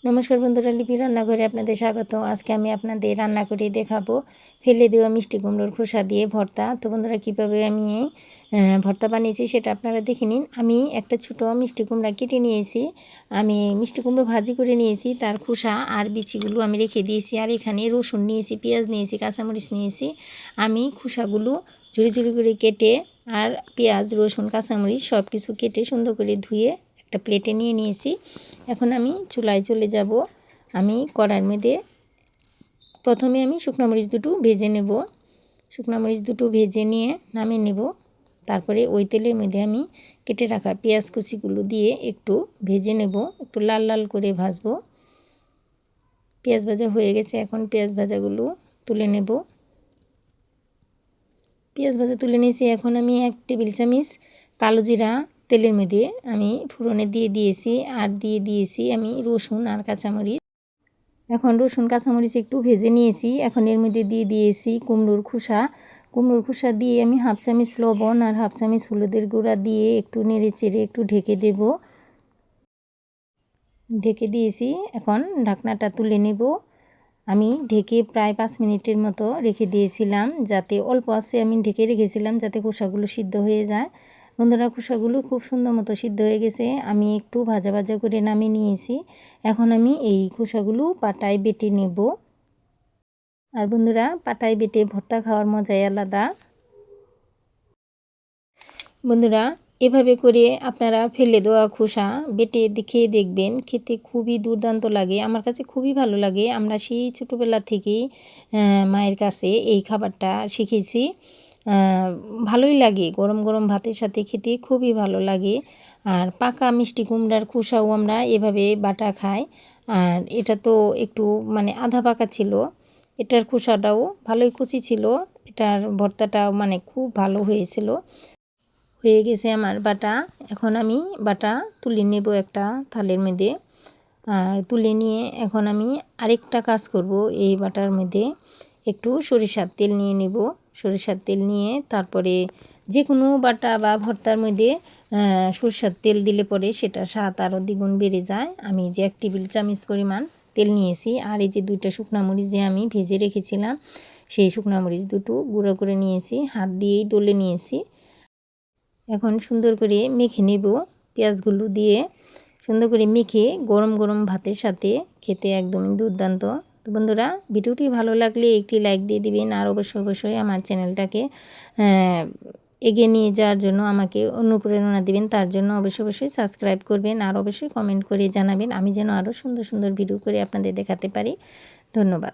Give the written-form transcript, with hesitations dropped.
নমস্কার বন্ধুরা, লিপি রান্নাঘরে আপনাদের স্বাগত। আজকে আমি আপনাদের রান্না করে দেখাবো ফেলে দেওয়া মিষ্টি কুমড়োর খোসা দিয়ে ভর্তা। তো বন্ধুরা, কীভাবে আমি এই ভর্তা বানিয়েছি সেটা আপনারা দেখে নিন। আমি একটা ছোটো মিষ্টি কুমড়া কেটে নিয়েছি। আমি মিষ্টি কুমড়ো ভাজি করে নিয়েছি, তার খোসা আর বিচিগুলো আমি রেখে দিয়েছি। আর এখানে রসুন নিয়েছি, পেঁয়াজ নিয়েছি, কাঁচামরিচ নিয়েছি। আমি খোসাগুলো ঝুড়ি ঝুড়ি করে কেটে আর পেঁয়াজ, রসুন, কাঁচামরিচ সব কিছু কেটে সুন্দর করে ধুয়ে একটা প্লেটে নিয়ে নিয়েছি। এখন আমি চুলায় চলে যাব। আমি কড়াইয়ের মধ্যে প্রথমে আমি শুকনো মরিচ দুটো ভেজে নেব। শুকনো মরিচ দুটো ভেজে নিয়ে নামিয়ে নেব। তারপরে ওই তেলের মধ্যে আমি কেটে রাখা পেঁয়াজ কুচিগুলো দিয়ে একটু ভেজে নেব, একটু লাল লাল করে ভাজবো। পেঁয়াজ ভাজা হয়ে গেছে, এখন পেঁয়াজ ভাজাগুলো তুলে নেব। পেঁয়াজ ভাজা তুলে নিয়েছি। এখন আমি 1 টেবিল চামচ কালো জিরা তেলের মধ্যে আমি ফোড়নে দিয়ে দিয়েছি, আর দিয়ে দিয়েছি আমি রসুন আর কাঁচামরিচ। এখন রসুন কাঁচামরিচ একটু ভেজে নিয়েছি। এখন এর মধ্যে দিয়ে দিয়েছি কুমড়োর খোসা। কুমড়োর খোসা দিয়ে আমি 1/2 চামচ লবণ আর 1/2 চামচ হলুদের গুঁড়া দিয়ে একটু নেড়ে চেড়ে একটু ঢেকে দেব। ঢেকে দিয়েছি, এখন ঢাকনাটা তুলে নেব। আমি ঢেকে প্রায় 5 মিনিটের মতো রেখে দিয়েছিলাম, যাতে অল্প আছে আমি ঢেকে রেখেছিলাম যাতে খোসাগুলো সিদ্ধ হয়ে যায়। বন্ধুরা, খোসাগুলো খুব সুন্দর মতো সিদ্ধ হয়ে গেছে। আমি একটু ভাজা ভাজা করে নামিয়ে নিয়েছি। এখন আমি এই খোসাগুলো পাটায় বেটে নেব। আর বন্ধুরা, পাটায় বেটে ভর্তা খাওয়ার মজাই আলাদা। বন্ধুরা, এভাবে করে আপনারা ফেলে দেওয়া খোসা বেটে খেয়ে দেখবেন, খেতে খুবই দুর্দান্ত লাগে। আমার কাছে খুবই ভালো লাগে। আমরা সেই ছোটোবেলা থেকেই মায়ের কাছে এই খাবারটা শিখেছি। ভালোই লাগে, গরম গরম ভাতের সাথে খেতে খুবই ভালো লাগে। আর পাকা মিষ্টি কুমড়ার খোসাও আমরা এভাবে বাটা খাই। আর এটা তো একটু মানে আধা পাকা ছিল, এটার খোসাটাও ভালোই কুচি ছিল। এটার ভর্তাটাও মানে খুব ভালো হয়েছিল। হয়ে গেছে আমার বাটা। এখন আমি বাটা তুলে নেব একটা থালের মধ্যে। আর তুলে নিয়ে এখন আমি আরেকটা কাজ করব। এই বাটার মধ্যে একটু সরিষার তেল নিয়ে নেব। সরিষার তেল নিয়ে তারপরে যে কোনো বাটা বা ভর্তার মধ্যে সরিষার তেল দিলে পরে সেটা স্বাদ আরও দ্বিগুণ বেড়ে যায়। আমি যে 1 টেবিল চামচ পরিমাণ তেল নিয়েছি, আর এই যে 2টা শুকনো মরিচ যে আমি ভেজে রেখেছিলাম, সেই শুকনো মরিচ দুটো গুঁড়ো করে নিয়েছি, হাত দিয়েই ডলে নিয়েছি। এখন সুন্দর করে মেখে নেব। পেঁয়াজগুলো দিয়ে সুন্দর করে মেখে গরম গরম ভাতের সাথে খেতে একদমই দুর্দান্ত। তো বন্ধুরা, ভিডিওটি ভালো লাগলে একটি লাইক দিয়ে দিবেন। আর অবশ্যই আমার চ্যানেলটাকে এগিয়ে নিয়ে যাওয়ার জন্য আমাকে অনুপ্রেরণা দিবেন। তার জন্য অবশ্যই সাবস্ক্রাইব করবেন। আর অবশ্যই কমেন্ট করে জানাবেন, আমি যেন আরও সুন্দর সুন্দর ভিডিও করে আপনাদের দেখাতে পারি। ধন্যবাদ।